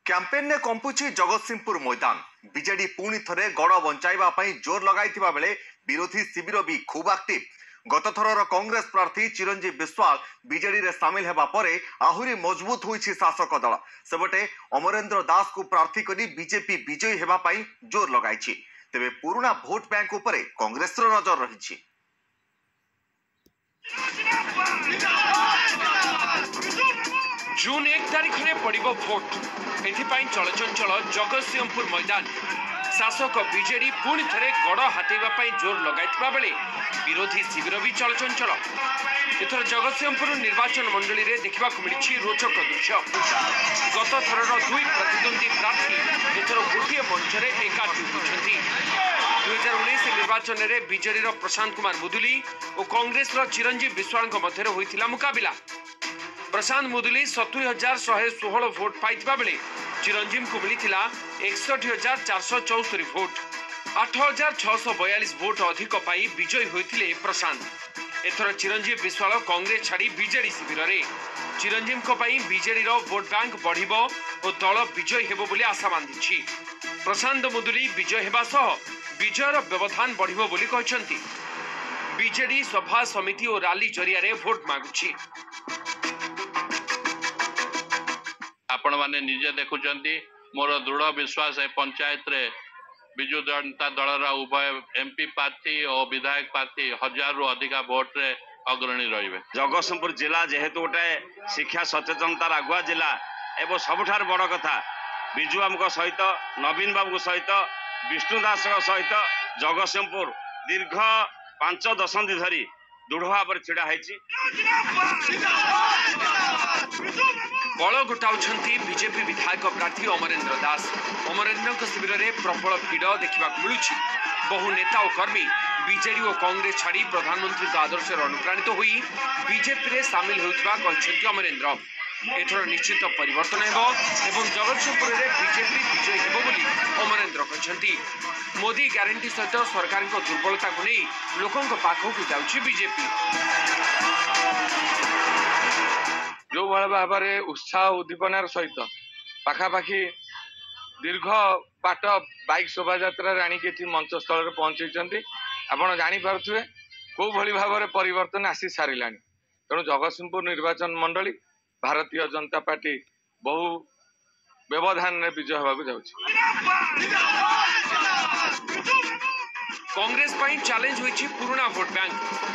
Campaign ने कंपुची जगतसिंहपुर मैदान BJD पुणी थरे गड़ बंचाइबा पई जोर लगाइथिबा बेले विरोधी शिविर भी खूब एक्टिव। गत थरर कांग्रेस प्रार्थी चिरंजीव बिस्वाल बीजेडी रे सामिल हेबा परे आहुरी मजबूत होईछि शासक दल। सेबटे अमरेंद्र दास को प्रार्थी करी बीजेपी विजयी हेबा पई जोर लगाइछि। तेबे पुराना भोट बैंक उपरे कांग्रेस रो नजर रहिछि। जून 1 तारिख में पड़िबो भोट। एथिपाई चलचंचल जगतसिंहपुर मैदान। शासक बीजेडी पुणी थरे गड़ हाथेबा पई जोर लगाइथिबा बेले विरोधी शिविर भी चलचंचल। एथर जगतसिंहपुर निर्वाचन मंडली रे देखिबा को मिलिछि रोचक दृश्य। गत थरर दुई प्रतिद्वंदी प्रार्थी एथर गोटे मंच रे एकाठी होछंती। 2019 निर्वाचन रे बीजेडी रो प्रशांत कुमार मुदुली और कांग्रेस रो चिरंजीव बिस्वाल मध्य होइथिला मुकाबिला। प्रशांत मुदुली 70,116 भोट पाइथिबा बेले चिरंजीव को मिलिथिला 61,474 भोट। 8,642 भोट अधिक पाई विजयी होइथिले प्रशांत। एथर चिरंजीव बिस्वाल कांग्रेस छाड़ी बीजेडी शिविर रे। चिरंजीव को पाई बीजेडी रो वोट बैंक बढ़िबो और दल विजयी हेबो बोली आशा बांधिछि। प्रशांत मुदुली विजय हेबा सह विजयर व्यवधान बढ़िबो बोली कहछंती। बीजेडी सभा समिति और रैली जरिया रे वोट मागुछि। आपण माने निजे देखुचंती मोर दृढ़ विश्वास है पंचायत रे बिजु जनता दल उभय एमपी प्रार्थी और विधायक प्रार्थी 1000 रु अधिका भोट रे अग्रणी रहिबे। जगतसिंहपुर जिला जेहेतु गोटे शिक्षा सचेतनतार आगुआ जिला एवं सबुठार बड़ कथा बिजु आमको सहित नवीन बाबू सहित विष्णु दास सहित जगतसिंहपुर दीर्घ 5 दशंधि धरी दृढ़ भाव छिड़ा है। बल गोटाउछंती बीजेपी विधायक प्रार्थी अमरेंद्र दास। अमरेंद्र शिविर में प्रबल भीड़ देखा मिलुछि। बहु नेता और कर्मी बीजेडी और कांग्रेस छाड़ी प्रधानमंत्री आदर्श अनुप्राणित होई बीजेपी रे सामिल होउथिबा कहछंती अमरेंद्र। एथर निश्चित परिवर्तन हेबो एवं जगतसिंहपुर रे बीजेपी विजय हेबो बोली अमरेंद्र कहछंती। मोदी ग्यारंटी सहित सरकार को दुर्बलता को नहीं लोकों को पाखो को जाउछि बीजेपी। जो भाव में उत्साह उद्दीपनार सहित पाखापाखि दीर्घ बाट बाइक शोभा यात्रा मंच स्थल पहुंची आपड़ जापारे कौ भली भाव में परिवर्तन आसी सारा। तेणु जगतसिंहपुर निर्वाचन मंडली भारतीय जनता पार्टी बहु व्यवधान विजय होगा जाउछि। कांग्रेस पई चैलेंज होइछि पुराना भोट बैंक।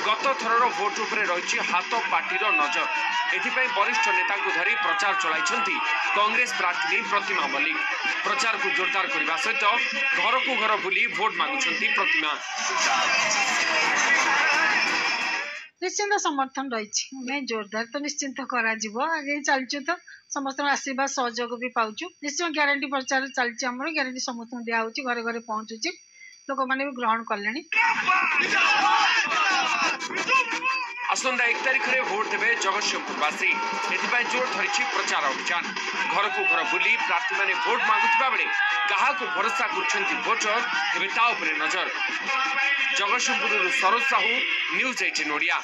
गत थरर भोट उपरे रहिछि हाथ पार्टीर नजर। एथिपाई वरिष्ठ नेता को धरी प्रचार चलाइछंती कांग्रेस प्रार्थी प्रतिमा मल्लिक। प्रचार को जोरदार करबा सहित घर को घर बुली भोट मागुछंती प्रतिमा। निश्चिंत समर्थन रही जोरदार तो निश्चिंत करा आगे चलचु तो समस्त आशीर्वाद सहयोग भी पाउछु। निश्चय ग्यारंटी प्रचार चलछि हमर ग्यारंटी समस्त दिया होछि घरे घरे पहुंचुछि लोक माने भी ग्रहण करलेनी। आसंदा 1 तारिख रे वोट देबे जगतसिंहपुरवासी। एथिपाई जोर धरिछि प्रचार अभियान। घर को घर बुली प्रार्थी माने वोट मागुथिबा बेले कहा को भरोसा करछंती वोटर एबे ता उपरे नजर। जगतसिंहपुर सरोज साहू न्यूज़ 18 ओडिया।